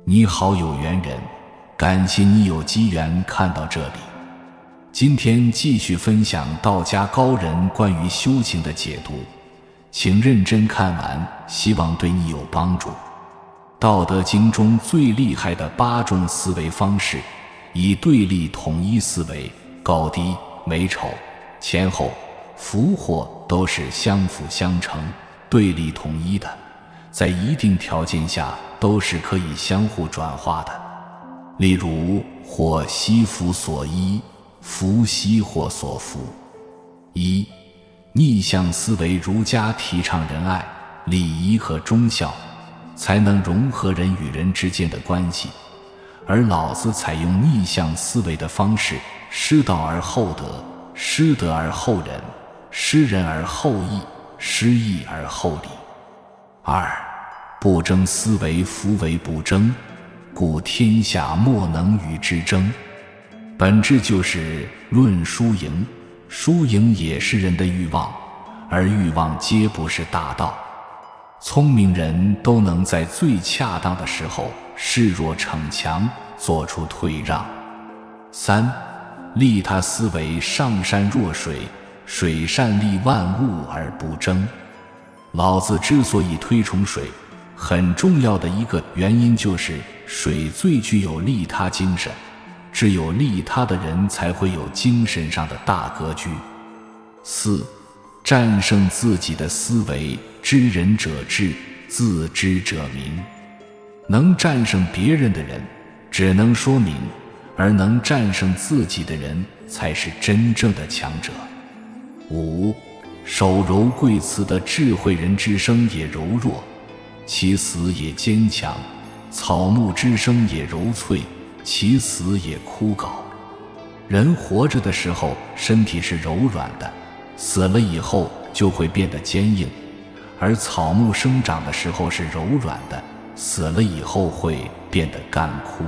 你好，有缘人，感谢你有机缘看到这里。今天继续分享道家高人关于修行的解读，请认真看完，希望对你有帮助。道德经中最厉害的8种思维方式，以对立统一思维，高低、美丑、前后、福祸都是相辅相成、对立统一的，在一定条件下都是可以相互转化的。例如，祸兮福所依，福兮祸所伏。一、逆向思维，儒家提倡仁爱、礼仪和忠孝，才能融合人与人之间的关系，而老子采用逆向思维的方式，失道而后德，失德而后仁，失仁而后义，失义而后礼。二、不争思维，夫为不争，故天下莫能与之争。本质就是论输赢，输赢也是人的欲望，而欲望皆不是大道。聪明人都能在最恰当的时候示弱逞强，做出退让。三、利他思维，上善若水，水善利万物而不争。老子之所以推崇水，很重要的一个原因就是水最具有利他精神，只有利他的人才会有精神上的大格局。四、战胜自己的思维，知人者智，自知者明。能战胜别人的人只能说明，而能战胜自己的人才是真正的强者。五、守柔贵辞的智慧人之声也柔弱，其死也坚强；草木之声也柔脆，其死也枯槁。人活着的时候身体是柔软的，死了以后就会变得坚硬，而草木生长的时候是柔软的，死了以后会变得干枯。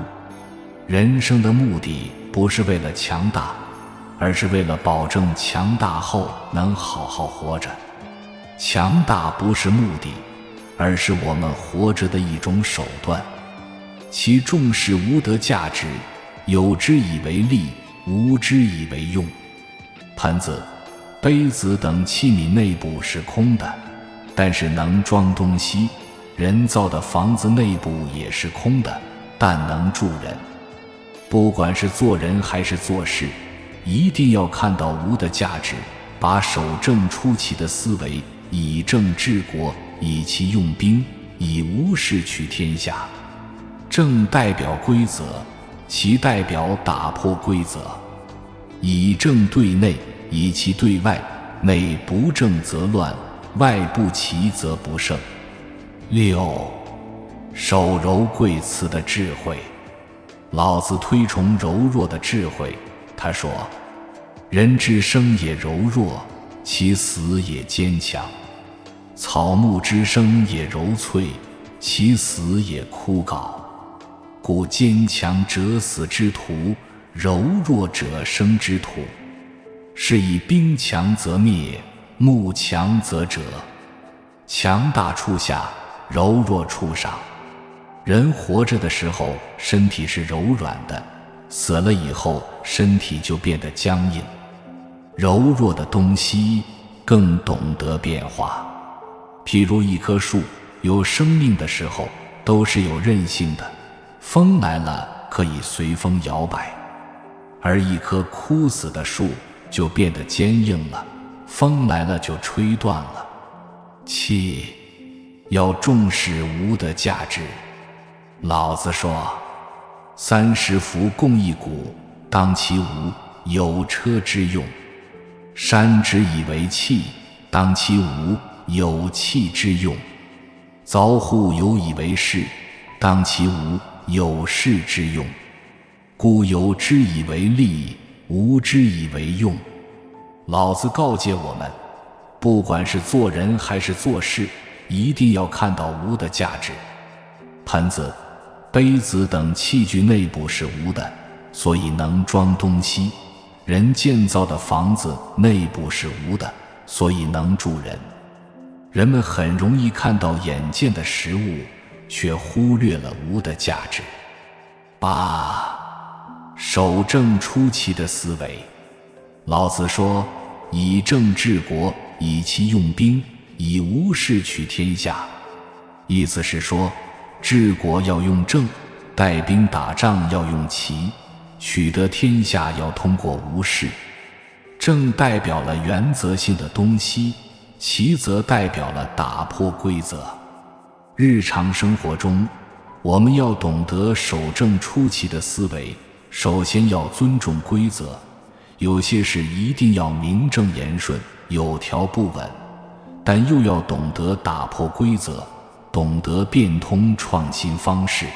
人生的目的不是为了强大，而是为了保证强大后能好好活着。强大不是目的，而是我们活着的一种手段。其重视无德价值，有之以为利，无之以为用。盆子、杯子等器皿内部是空的，但是能装东西；人造的房子内部也是空的，但能住人。不管是做人还是做事，一定要看到无的价值，把守正出奇的思维，以正治国，以其用兵，以无事取天下。正代表规则，其代表打破规则。以正对内，以其对外，内不正则乱，外不齐则不胜。六、守柔贵辞的智慧。老子推崇柔弱的智慧，他说：人之生也柔弱，其死也坚强；草木之生也柔脆，其死也枯槁。故坚强者死之徒，柔弱者生之徒。是以兵强则灭，木强则折。强大处下，柔弱处上。人活着的时候身体是柔软的，死了以后身体就变得僵硬。柔弱的东西更懂得变化。譬如一棵树，有生命的时候都是有韧性的，风来了可以随风摇摆；而一棵枯死的树就变得坚硬了，风来了就吹断了。七、要重视无的价值。老子说：30辐共一毂，当其无，有车之用；山之以为器，当其无，有器之用；凿户有以为室，当其无，有室之用。故有之以为利，无之以为用。老子告诫我们，不管是做人还是做事，一定要看到无的价值。盆子、杯子等器具内部是无的，所以能装东西；人建造的房子内部是无的，所以能住人。人们很容易看到眼见的实物，却忽略了无的价值。8. 守正出奇的思维。老子说：以正治国，以其用兵，以无事取天下。意思是说，治国要用正，带兵打仗要用奇，取得天下要通过无事。正代表了原则性的东西，奇则代表了打破规则。日常生活中，我们要懂得守正出奇的思维，首先要尊重规则，有些事一定要名正言顺，有条不紊，但又要懂得打破规则，懂得变通创新方式。